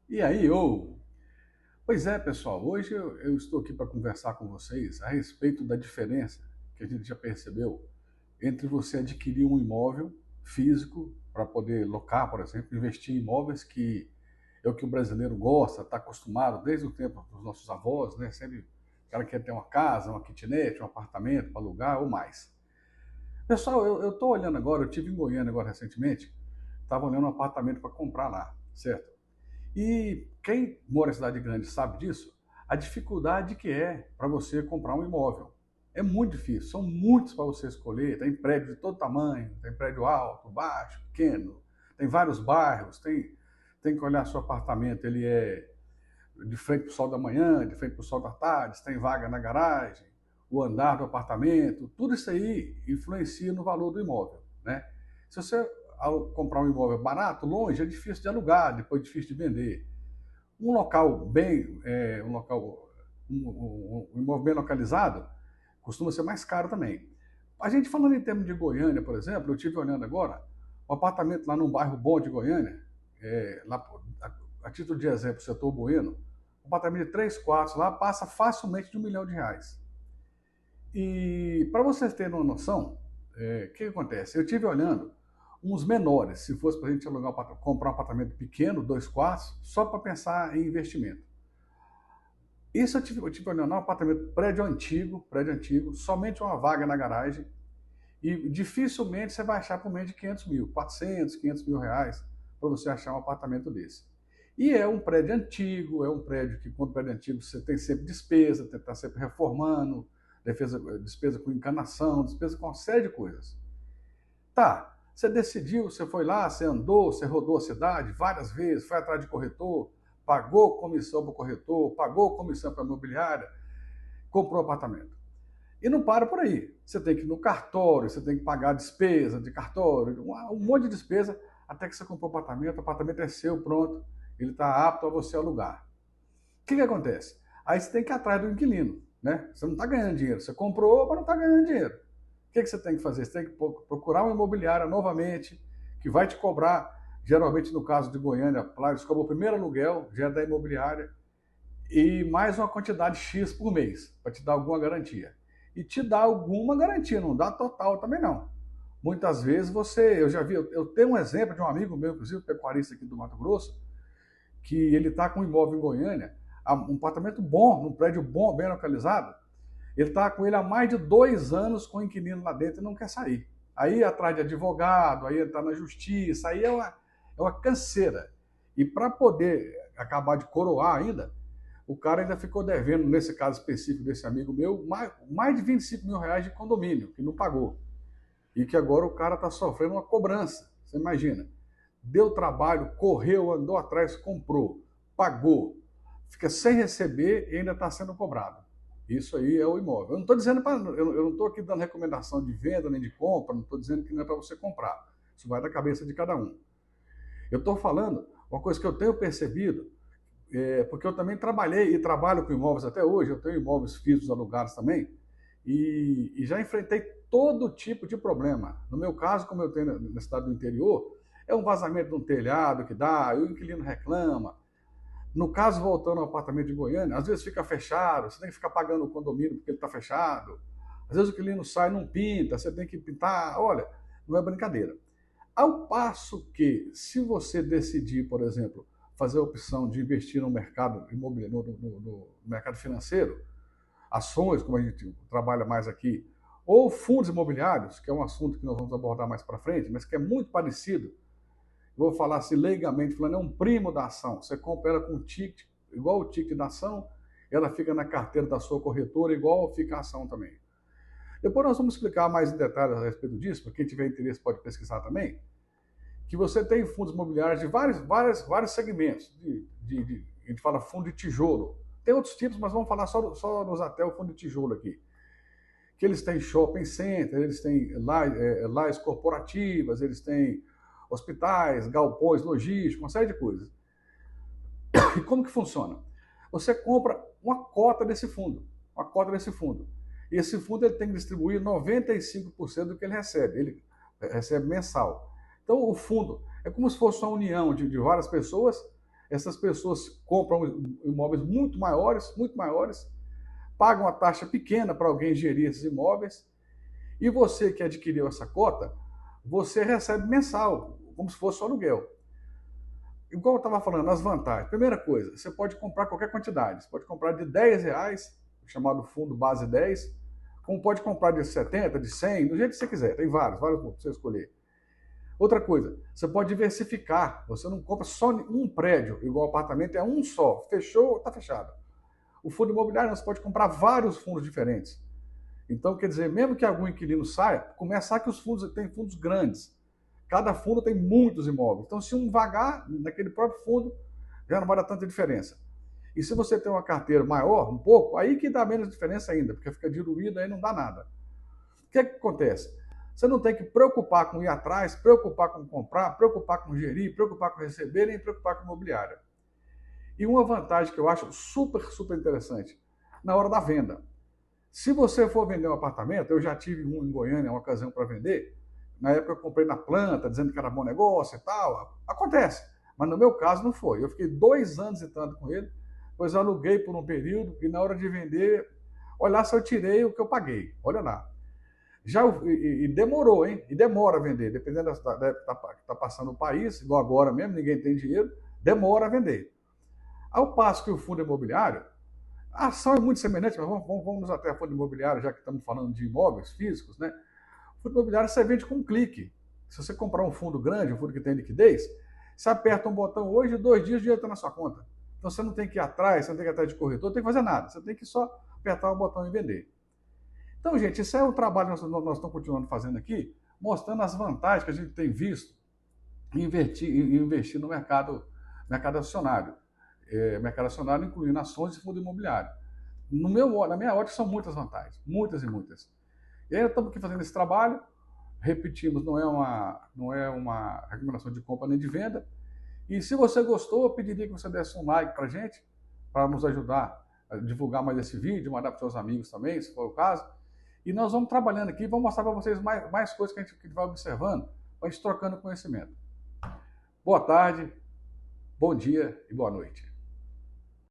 E aí, ô? Pois é, pessoal, hoje eu estou aqui para conversar com vocês a respeito da diferença que a gente já percebeu entre você adquirir um imóvel físico para poder locar, por exemplo, investir em imóveis que é o que o brasileiro gosta, está acostumado desde o tempo dos nossos avós, né? Sempre o cara quer ter uma casa, uma kitnet, um apartamento para alugar ou mais. Pessoal, eu estou olhando agora, eu estive em Goiânia agora recentemente, estava olhando um apartamento para comprar lá, certo? E quem mora em cidade grande sabe disso, a dificuldade que é para você comprar um imóvel. É muito difícil, são muitos para você escolher, tem prédio de todo tamanho, tem prédio alto, baixo, pequeno, tem vários bairros, tem que olhar seu apartamento, ele é de frente para o sol da manhã, de frente para o sol da tarde, se tem vaga na garagem, o andar do apartamento, tudo isso aí influencia no valor do imóvel, né? Se você comprar um imóvel barato, longe, é difícil de alugar, depois é difícil de vender. Um local bem, um imóvel bem localizado, costuma ser mais caro também. A gente falando em termos de Goiânia, por exemplo, eu estive olhando agora, um apartamento lá num bairro bom de Goiânia, lá, a título de exemplo, setor Bueno, um apartamento de 3 quartos lá passa facilmente de R$ 1 milhão. E para vocês terem uma noção, o que acontece? Eu estive olhando uns menores, se fosse para a gente alugar, comprar um apartamento pequeno, 2 quartos, só para pensar em investimento. Isso eu tive olhando, um apartamento prédio antigo, somente uma vaga na garagem, e dificilmente você vai achar por menos de 500 mil, 400, 500 mil reais, para você achar um apartamento desse. E é um prédio antigo, é um prédio que, quando prédio antigo, você tem sempre despesa, tem que estar sempre reformando, despesa com encanação, despesa com uma série de coisas. Tá, você decidiu, você foi lá, você andou, você rodou a cidade várias vezes, foi atrás de corretor, pagou comissão para o corretor, pagou comissão para a imobiliária, comprou apartamento. E não para por aí. Você tem que ir no cartório, você tem que pagar a despesa de cartório, um monte de despesa, até que você comprou o apartamento é seu, pronto, ele está apto a você alugar. O que acontece? Aí você tem que ir atrás do inquilino, né? Você não está ganhando dinheiro, você comprou, mas não está ganhando dinheiro. O que você tem que fazer? Você tem que procurar uma imobiliária novamente, que vai te cobrar, geralmente no caso de Goiânia, lá eles cobram o primeiro aluguel, já é da imobiliária, e mais uma quantidade X por mês, para te dar alguma garantia. E te dá alguma garantia, não dá total também não. Muitas vezes eu já vi, eu tenho um exemplo de um amigo meu, inclusive pecuarista aqui do Mato Grosso, que ele está com um imóvel em Goiânia, um apartamento bom, num prédio bom, bem localizado, ele está com ele há mais de 2 anos com o inquilino lá dentro e não quer sair. Aí atrás de advogado, aí está na justiça, aí é uma canseira. E para poder acabar de coroar ainda, o cara ainda ficou devendo, nesse caso específico desse amigo meu, mais de 25 mil reais de condomínio, que não pagou. E que agora o cara está sofrendo uma cobrança. Você imagina. Deu trabalho, correu, andou atrás, comprou, pagou, fica sem receber e ainda está sendo cobrado. Isso aí é o imóvel. Eu não estou dizendo eu não estou aqui dando recomendação de venda nem de compra, não estou dizendo que não é para você comprar. Isso vai da cabeça de cada um. Eu estou falando uma coisa que eu tenho percebido, porque eu também trabalhei e trabalho com imóveis até hoje, eu tenho imóveis físicos alugados também, e já enfrentei todo tipo de problema. No meu caso, como eu tenho na cidade do interior, é um vazamento de um telhado que dá, e o inquilino reclama. No caso, voltando ao apartamento de Goiânia, às vezes fica fechado, você tem que ficar pagando o condomínio porque ele está fechado. Às vezes o inquilino sai e não pinta, você tem que pintar. Olha, não é brincadeira. Ao passo que, se você decidir, por exemplo, fazer a opção de investir no mercado imobiliário, no mercado financeiro, ações, como a gente trabalha mais aqui, ou fundos imobiliários, que é um assunto que nós vamos abordar mais para frente, mas que é muito parecido, vou falar assim leigamente, falando, é um primo da ação. Você compra ela com um ticket, igual o ticket da ação, ela fica na carteira da sua corretora, igual fica a ação também. Depois nós vamos explicar mais em detalhes a respeito disso, para quem tiver interesse pode pesquisar também, que você tem fundos imobiliários de vários segmentos. A gente fala fundo de tijolo. Tem outros tipos, mas vamos falar só nos até o fundo de tijolo aqui. Que eles têm shopping center, eles têm lajes corporativas, eles têm hospitais, galpões logísticos, uma série de coisas. E como que funciona? Você compra uma cota desse fundo, uma cota desse fundo. E esse fundo ele tem que distribuir 95% do que ele recebe. Ele recebe mensal. Então, o fundo é como se fosse uma união de várias pessoas essas pessoas compram imóveis muito maiores, pagam a taxa pequena para alguém gerir esses imóveis, e você que adquiriu essa cota, você recebe mensal, como se fosse um aluguel. Igual eu estava falando, as vantagens. Primeira coisa, você pode comprar qualquer quantidade. Você pode comprar de R$10, chamado fundo base 10, como pode comprar de 70, de 100, do jeito que você quiser. Tem vários para você escolher. Outra coisa, você pode diversificar. Você não compra só um prédio, igual apartamento, é um só. Fechou, está fechado. O fundo imobiliário, você pode comprar vários fundos diferentes. Então, quer dizer, mesmo que algum inquilino saia, começar que os fundos têm fundos grandes. Cada fundo tem muitos imóveis. Então, se um vagar naquele próprio fundo, já não vai dar tanta diferença. E se você tem uma carteira maior, um pouco, aí que dá menos diferença ainda, porque fica diluído, aí não dá nada. O que é que acontece? Você não tem que preocupar com ir atrás, preocupar com comprar, preocupar com gerir, preocupar com receber, nem preocupar com imobiliária. E uma vantagem que eu acho super interessante, na hora da venda. Se você for vender um apartamento, eu já tive um em Goiânia, uma ocasião para vender, na época eu comprei na planta, dizendo que era bom negócio e tal, acontece. Mas no meu caso não foi. Eu fiquei 2 anos e tanto com ele, depois eu aluguei por um período e na hora de vender, olha se eu tirei o que eu paguei, olha lá. E demorou, hein? E demora a vender, dependendo da época que está passando o país, igual agora mesmo, ninguém tem dinheiro, demora a vender. Ao passo que o fundo imobiliário, a ação é muito semelhante, mas vamos até a fundo imobiliário, já que estamos falando de imóveis físicos, né? O fundo imobiliário você vende com um clique. Se você comprar um fundo grande, um fundo que tem liquidez, você aperta um botão hoje e 2 dias o dinheiro está na sua conta. Então você não tem que ir atrás, você não tem que ir atrás de corretor, não tem que fazer nada. Você tem que só apertar o botão e vender. Então, gente, esse é o trabalho que nós estamos continuando fazendo aqui, mostrando as vantagens que a gente tem visto em investir no mercado acionário. Mercado acionário incluindo ações e fundo imobiliário. Na minha ótica, são muitas vantagens, muitas e muitas. E aí, estamos aqui fazendo esse trabalho, repetimos, não é uma recomendação de compra nem de venda. E se você gostou, eu pediria que você desse um like para a gente, para nos ajudar a divulgar mais esse vídeo, mandar para os seus amigos também, se for o caso. E nós vamos trabalhando aqui, vamos mostrar para vocês mais coisas que a gente vai observando, para a gente trocando conhecimento. Boa tarde, bom dia e boa noite.